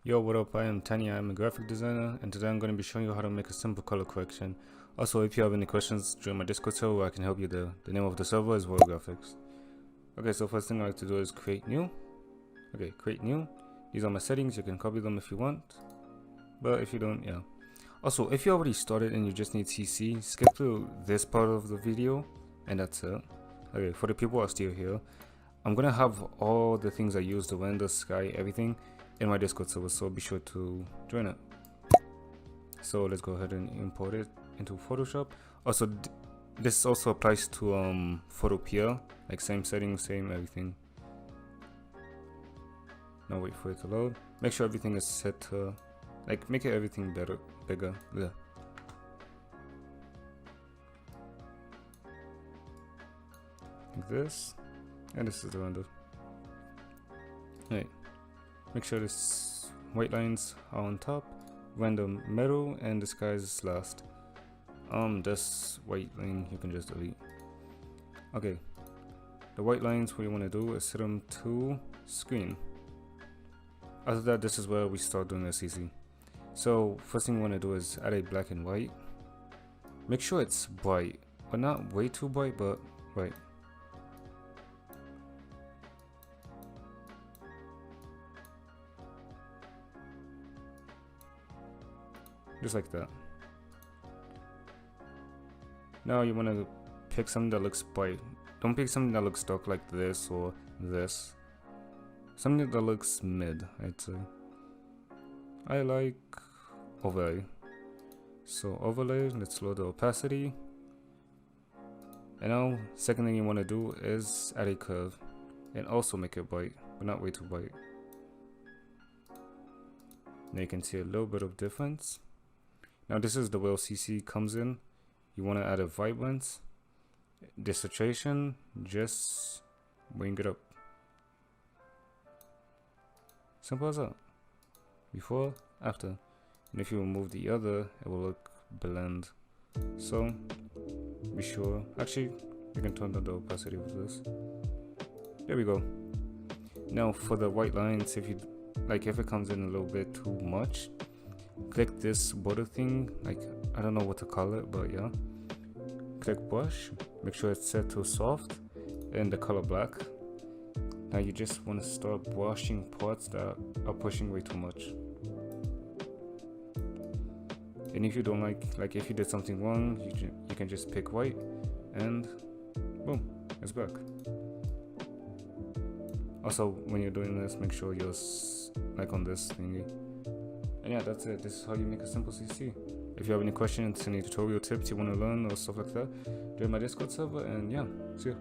Yo, what up? I am Tanya, I'm a graphic designer, and today I'm going to be showing you how to make a simple color correction. Also, if you have any questions, join my Discord server, I can help you there. The name of the server is Roblox GFX. Okay, so first thing I like to do is create new. Okay, create new. These are my settings, you can copy them if you want, but if you don't, yeah. Also, if you already started and you just need CC, skip to this part of the video, and that's it. Okay, for the people who are still here, I'm gonna have all the things I use, the render, sky, everything, in my Discord server, so be sure to join it. So let's go ahead and import it into Photoshop. Also, this also applies to Photopea, like same settings, same everything. Now wait for it to load. Make sure everything is set to, like, make it everything better, bigger. Yeah. Like this, and this is the render. Right. Make sure this white lines are on top, render middle, and the sky is last. This white line you can just delete. Okay, the white lines, what you want to do is set them to screen. After that, this is where we start doing the CC. So first thing you want to do is add a black and white. Make sure it's bright, but not way too bright, but right. Just like that. Now you want to pick something that looks bright. Don't pick something that looks dark like this or this. Something that looks mid, I'd say. I like overlay. So overlay, let's load the opacity. And now, second thing you want to do is add a curve. And also make it bright, but not way too bright. Now you can see a little bit of difference. Now this is the where CC comes in. You want to add a vibrance, the saturation, just bring it up. Simple as that. Before, after. And if you remove the other, it will look blend. So be sure. Actually, you can turn down the opacity with this. There we go. Now for the white lines, if it comes in a little bit too much, click this border thing, like I don't know what to call it, but yeah, click brush, make sure it's set to soft and the color black. Now you just want to start brushing parts that are pushing way too much. And if you don't like if you did something wrong, you can just pick white and boom, it's back. Also, when you're doing this, make sure you're like on this thingy. And yeah, that's it. This is how you make a simple CC. If you have any questions, any tutorial tips you want to learn or stuff like that, join my Discord server, and yeah, see ya.